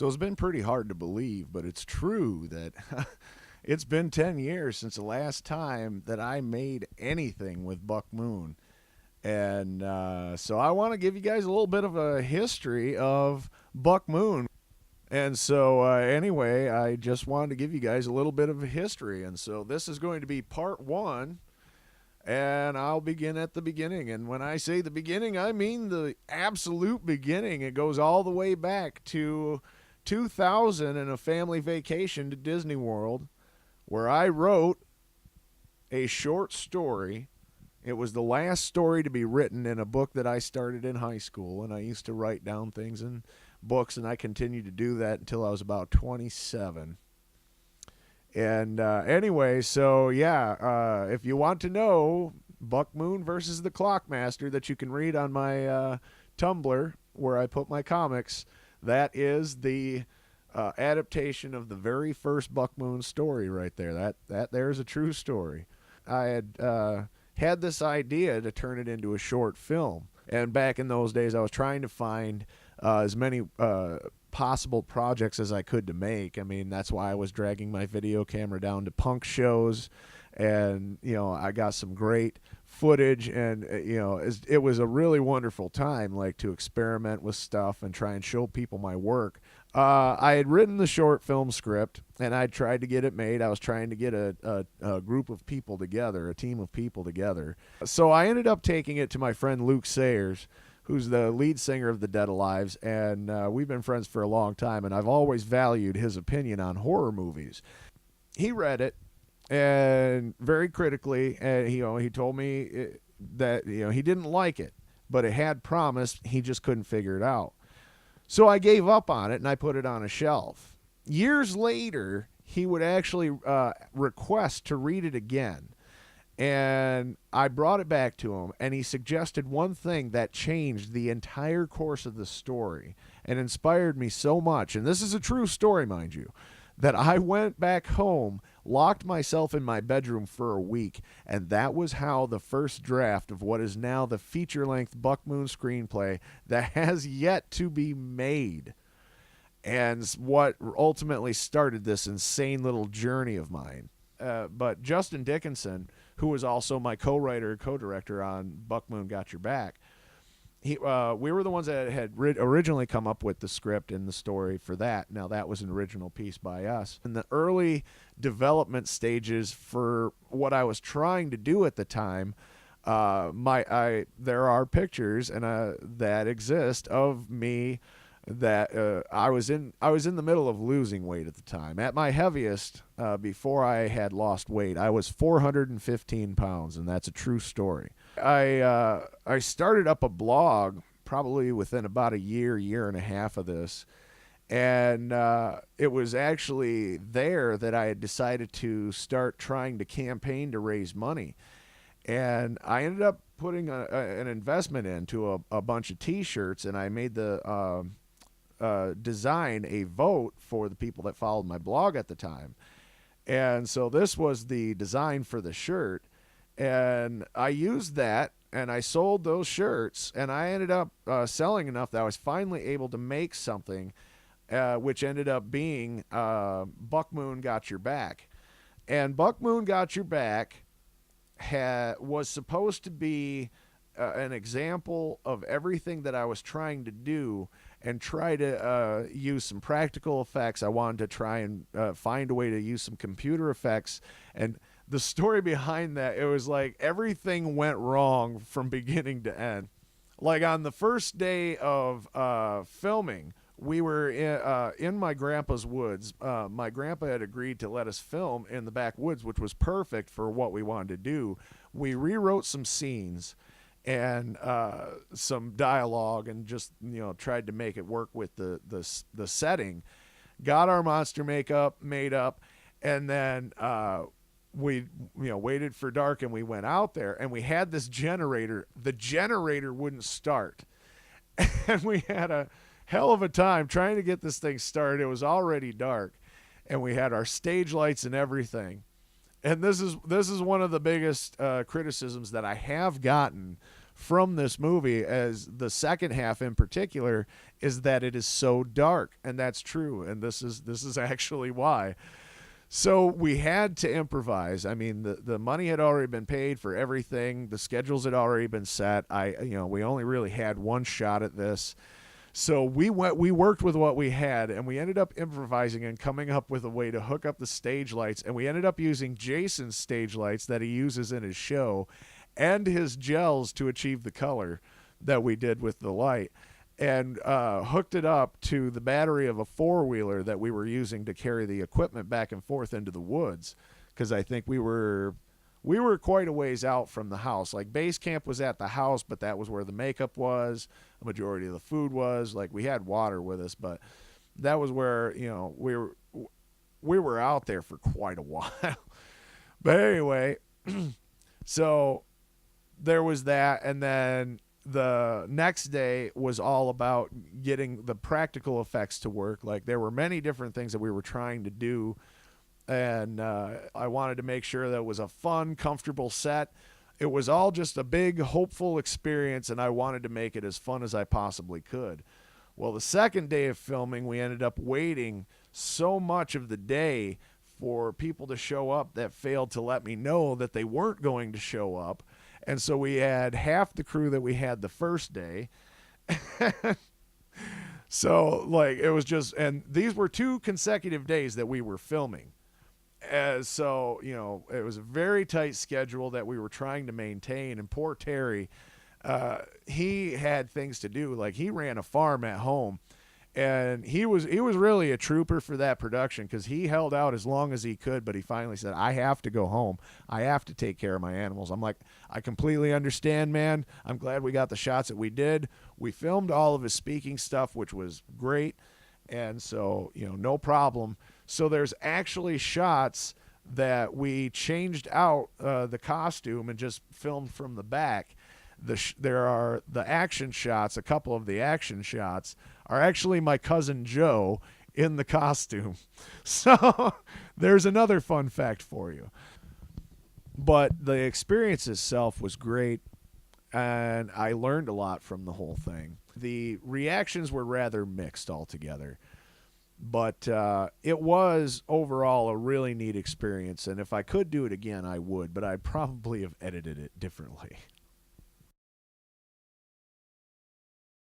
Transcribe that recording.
So it's been pretty hard to believe, but it's true that it's been 10 years since the last time that I made anything with Buck Moon. And so I want to give you guys a little bit of a history of Buck Moon. And so, anyway, I just wanted to give you guys a little bit of a history. And so this is going to be part one. And I'll begin at the beginning. And when I say the beginning, I mean the absolute beginning. It goes all the way back to 2000 and a family vacation to Disney World, where I wrote a short story. It was the last story to be written in a book that I started in high school. And I used to write down things in books, and I continued to do that until I was about 27. And anyway, so yeah, if you want to know Buck Moon versus the Clockmaster, that you can read on my Tumblr where I put my comics, that is the adaptation of the very first Buck Moon story right there. That there's a true story. I had this idea to turn it into a short film, and back in those days, I was trying to find as many possible projects as I could to make. I mean, that's why I was dragging my video camera down to punk shows, and I got some great footage, and it was a really wonderful time, like, to experiment with stuff and try and show people my work. I had written the short film script, and I tried to get it made. I was trying to get a group of people together, a team of people together. So I ended up taking it to my friend Luke Sayers, who's the lead singer of the Dead Alives, and we've been friends for a long time, and I've always valued his opinion on horror movies. He read it, and very critically, and he told me that he didn't like it, but it had promise. He just couldn't figure it out. So I gave up on it, and I put it on a shelf. Years later, he would actually request to read it again. And I brought it back to him, and he suggested one thing that changed the entire course of the story and inspired me so much. And this is a true story, mind you, that I went back home, locked myself in my bedroom for a week, and that was how the first draft of what is now the feature-length Buck Moon screenplay that has yet to be made, and what ultimately started this insane little journey of mine. But Justin Dickinson, who was also my co-writer, co-director on Buck Moon Got Your Back, we were the ones that had originally come up with the script and the story for that. Now, that was an original piece by us. In the early development stages for what I was trying to do at the time, there are pictures that exist of me that I was in the middle of losing weight at the time. At my heaviest, before I had lost weight, I was 415 pounds, and that's a true story. I started up a blog probably within about a year and a half of this, and it was actually there that I had decided to start trying to campaign to raise money. And I ended up putting an investment into a bunch of T-shirts, and I made the design a vote for the people that followed my blog at the time. And so this was the design for the shirt, and I used that, and I sold those shirts, and I ended up selling enough that I was finally able to make something, which ended up being Buck Moon Got Your Back. And Buck Moon Got Your Back was supposed to be an example of everything that I was trying to do, and try to use some practical effects. I wanted to try and find a way to use some computer effects. And the story behind that, it was like everything went wrong from beginning to end. Like, on the first day of filming, we were in my grandpa's woods. My grandpa had agreed to let us film in the backwoods, which was perfect for what we wanted to do. We rewrote some scenes and some dialogue, and just tried to make it work with the setting. Got our monster makeup made up, and then we waited for dark, and we went out there, and we had this generator. The generator wouldn't start, and we had a hell of a time trying to get this thing started. It was already dark, and we had our stage lights and everything. And this is one of the biggest criticisms that I have gotten from this movie, as the second half in particular, is that it is so dark, and that's true. And this is actually why. So we had to improvise. I mean, the money had already been paid for everything. The schedules had already been set. We only really had one shot at this. So we worked with what we had, and we ended up improvising and coming up with a way to hook up the stage lights. And we ended up using Jason's stage lights that he uses in his show and his gels to achieve the color that we did with the light, and hooked it up to the battery of a four-wheeler that we were using to carry the equipment back and forth into the woods, because I think we were quite a ways out from the house. Like, base camp was at the house, but that was where the makeup was, the majority of the food was. Like, we had water with us, but that was where, we were out there for quite a while. But anyway, so there was that, and then the next day was all about getting the practical effects to work. Like, there were many different things that we were trying to do, and I wanted to make sure that it was a fun, comfortable set. It was all just a big, hopeful experience, and I wanted to make it as fun as I possibly could. Well, the second day of filming, we ended up waiting so much of the day for people to show up that failed to let me know that they weren't going to show up. And so we had half the crew that we had the first day. So, like, it was just, and these were 2 consecutive days that we were filming. So, it was a very tight schedule that we were trying to maintain. And poor Terry, he had things to do. Like, he ran a farm at home. And he was really a trooper for that production, because he held out as long as he could, but he finally said, I have to go home. I have to take care of my animals. I'm like, I completely understand, man. I'm glad we got the shots that we did. We filmed all of his speaking stuff, which was great. And so, no problem. So there's actually shots that we changed out the costume and just filmed from the back. There are the action shots. A couple of the action shots are actually my cousin Joe in the costume. So there's another fun fact for you. But the experience itself was great, and I learned a lot from the whole thing. The reactions were rather mixed altogether, but it was overall a really neat experience, and if I could do it again, I would, but I'd probably have edited it differently.